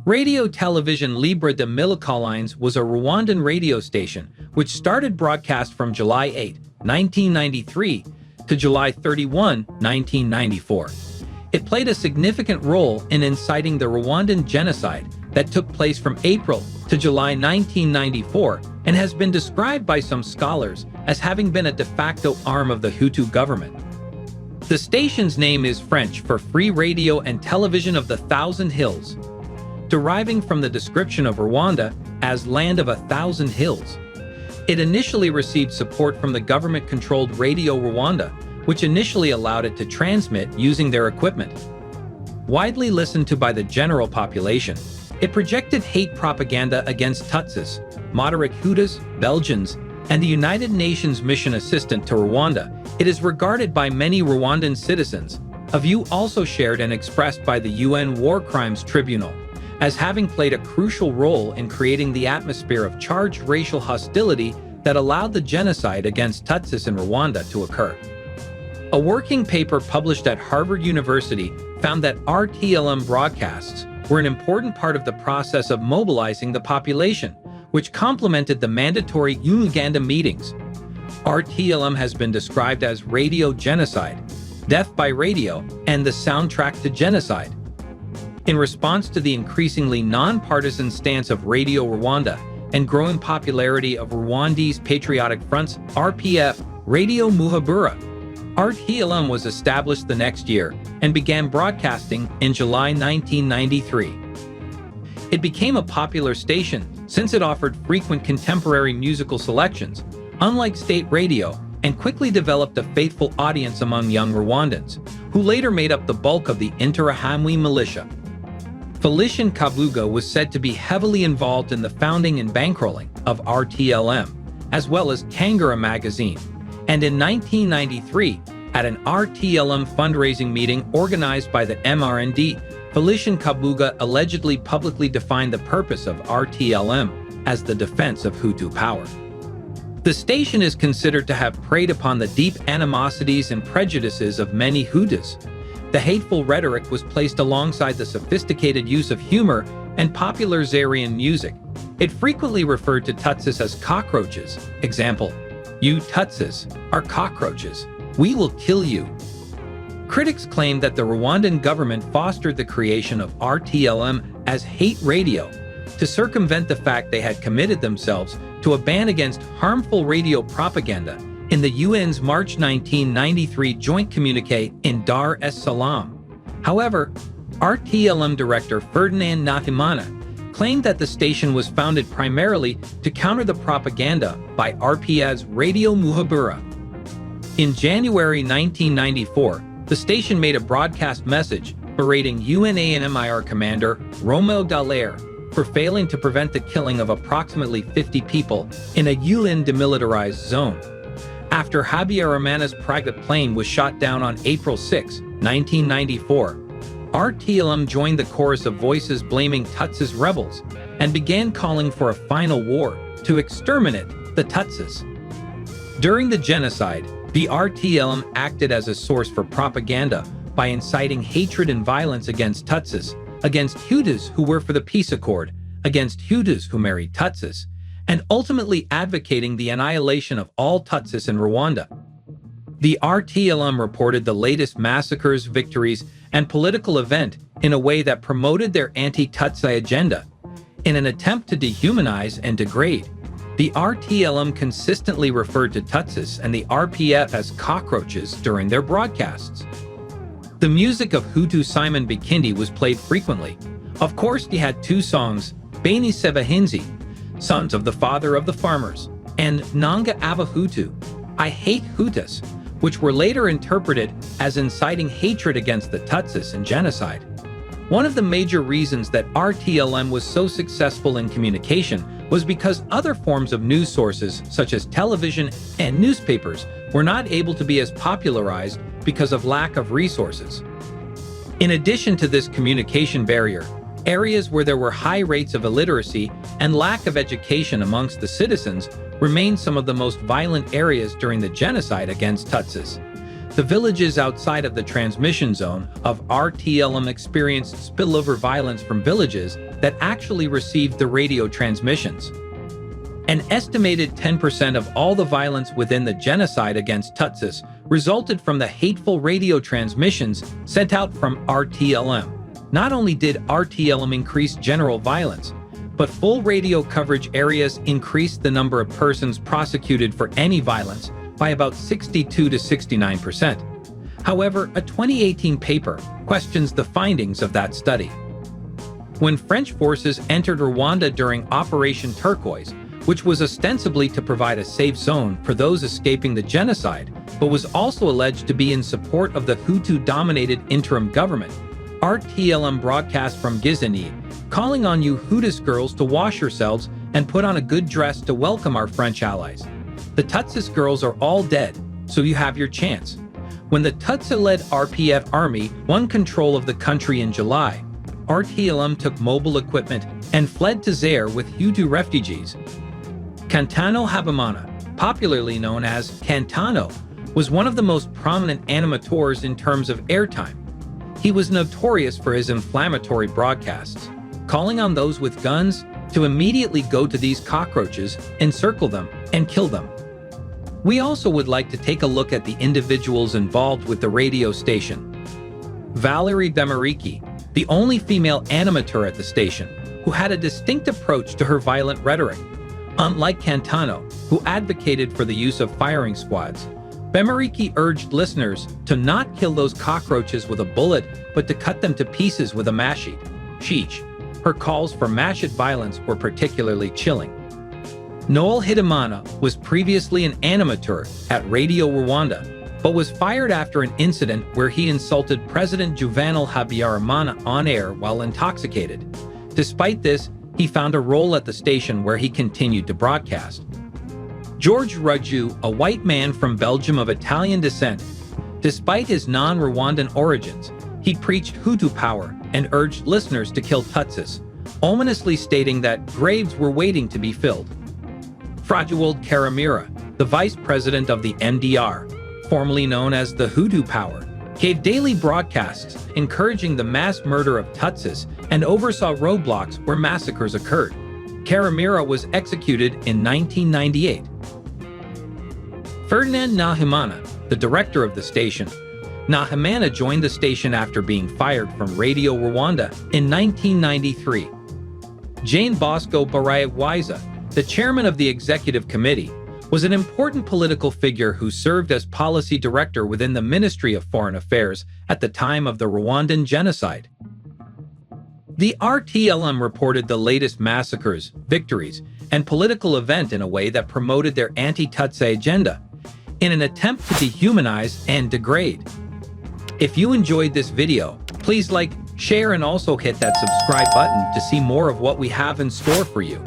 Radio Télévision Libre Des Mille Collines was a Rwandan radio station which started broadcast from July 8, 1993 to July 31, 1994. It played a significant role in inciting the Rwandan Genocide that took place from April to July 1994 and has been described by some scholars as having been a de facto arm of the Hutu government. The station's name is French for Free Radio and Television of the Thousand Hills, deriving from the description of Rwanda as Land of a Thousand Hills. It initially received support from the government-controlled Radio Rwanda, which initially allowed it to transmit using their equipment. Widely listened to by the general population, it projected hate propaganda against Tutsis, moderate Hutus, Belgians, and the United Nations mission assistant to Rwanda. It is regarded by many Rwandan citizens, a view also shared and expressed by the UN War Crimes Tribunal, as having played a crucial role in creating the atmosphere of charged racial hostility that allowed the genocide against Tutsis in Rwanda to occur. A working paper published at Harvard University found that RTLM broadcasts were an important part of the process of mobilizing the population, which complemented the mandatory Uganda meetings. RTLM has been described as radio genocide, death by radio, and the soundtrack to genocide. In response to the increasingly non-partisan stance of Radio Rwanda and growing popularity of Rwandese Patriotic Front's RPF, Radio Muhabura, RTLM was established the next year and began broadcasting in July 1993. It became a popular station since it offered frequent contemporary musical selections, unlike state radio, and quickly developed a faithful audience among young Rwandans, who later made up the bulk of the Interahamwe militia. Felicien Kabuga was said to be heavily involved in the founding and bankrolling of RTLM, as well as Kangura magazine, and in 1993, at an RTLM fundraising meeting organized by the MRND, Felicien Kabuga allegedly publicly defined the purpose of RTLM as the defense of Hutu power. The station is considered to have preyed upon the deep animosities and prejudices of many Hutus. The hateful rhetoric was placed alongside the sophisticated use of humor and popular Zairian music. It frequently referred to Tutsis as cockroaches. Example, "You Tutsis are cockroaches. We will kill you." Critics claim that the Rwandan government fostered the creation of RTLM as hate radio to circumvent the fact they had committed themselves to a ban against harmful radio propaganda in the UN's March 1993 joint communique in Dar es Salaam. However, RTLM director Ferdinand Nahimana claimed that the station was founded primarily to counter the propaganda by RPF's Radio Muhabura. In January 1994, the station made a broadcast message berating UNAMIR commander Romeo Dallaire for failing to prevent the killing of approximately 50 people in a UN demilitarized zone. After Habyarimana's private plane was shot down on April 6, 1994, RTLM joined the chorus of voices blaming Tutsis rebels and began calling for a final war to exterminate the Tutsis. During the genocide, the RTLM acted as a source for propaganda by inciting hatred and violence against Tutsis, against Hutus who were for the peace accord, against Hutus who married Tutsis, and ultimately advocating the annihilation of all Tutsis in Rwanda. The RTLM reported the latest massacres, victories, and political event in a way that promoted their anti-Tutsi agenda. In an attempt to dehumanize and degrade, the RTLM consistently referred to Tutsis and the RPF as cockroaches during their broadcasts. The music of Hutu Simon Bikindi was played frequently. Of course, he had two songs, Beni Sebahinzi, Sons of the Father of the Farmers, and Nanga Abahutu, I Hate Hutus, which were later interpreted as inciting hatred against the Tutsis and genocide. One of the major reasons that RTLM was so successful in communication was because other forms of news sources, such as television and newspapers, were not able to be as popularized because of lack of resources. In addition to this communication barrier, areas where there were high rates of illiteracy and lack of education amongst the citizens remained some of the most violent areas during the genocide against Tutsis. The villages outside of the transmission zone of RTLM experienced spillover violence from villages that actually received the radio transmissions. An estimated 10% of all the violence within the genocide against Tutsis resulted from the hateful radio transmissions sent out from RTLM. Not only did RTLM increase general violence, but full radio coverage areas increased the number of persons prosecuted for any violence by about 62 to 69%. However, a 2018 paper questions the findings of that study. When French forces entered Rwanda during Operation Turquoise, which was ostensibly to provide a safe zone for those escaping the genocide, but was also alleged to be in support of the Hutu-dominated interim government, RTLM broadcast from Gizani, calling on you Hutus girls to wash yourselves and put on a good dress to welcome our French allies. The Tutsis girls are all dead, so you have your chance. When the Tutsi-led RPF army won control of the country in July, RTLM took mobile equipment and fled to Zaire with Hutu refugees. Cantano Habimana, popularly known as Cantano, was one of the most prominent animators in terms of airtime. He was notorious for his inflammatory broadcasts, calling on those with guns to immediately go to these cockroaches, encircle them, and kill them. We also would like to take a look at the individuals involved with the radio station. Valerie Bemariki, the only female animator at the station, who had a distinct approach to her violent rhetoric. Unlike Cantano, who advocated for the use of firing squads, Bemariki urged listeners to not kill those cockroaches with a bullet, but to cut them to pieces with a machete. Sheesh. Her calls for machete violence were particularly chilling. Noel Hidimana was previously an animator at Radio Rwanda, but was fired after an incident where he insulted President Juvenal Habyarimana on air while intoxicated. Despite this, he found a role at the station where he continued to broadcast. George Raju, a white man from Belgium of Italian descent, despite his non-Rwandan origins, he preached Hutu power and urged listeners to kill Tutsis, ominously stating that graves were waiting to be filled. Frajuold Karamira, the vice president of the MDR, formerly known as the Hutu Power, gave daily broadcasts encouraging the mass murder of Tutsis and oversaw roadblocks where massacres occurred. Karamira was executed in 1998. Ferdinand Nahimana, the director of the station. Nahimana joined the station after being fired from Radio Rwanda in 1993. Jane Bosco Barayagwiza, the chairman of the executive committee, was an important political figure who served as policy director within the Ministry of Foreign Affairs at the time of the Rwandan Genocide. The RTLM reported the latest massacres, victories, and political event in a way that promoted their anti-Tutsi agenda, in an attempt to dehumanize and degrade. If you enjoyed this video, please like, share, and also hit that subscribe button to see more of what we have in store for you.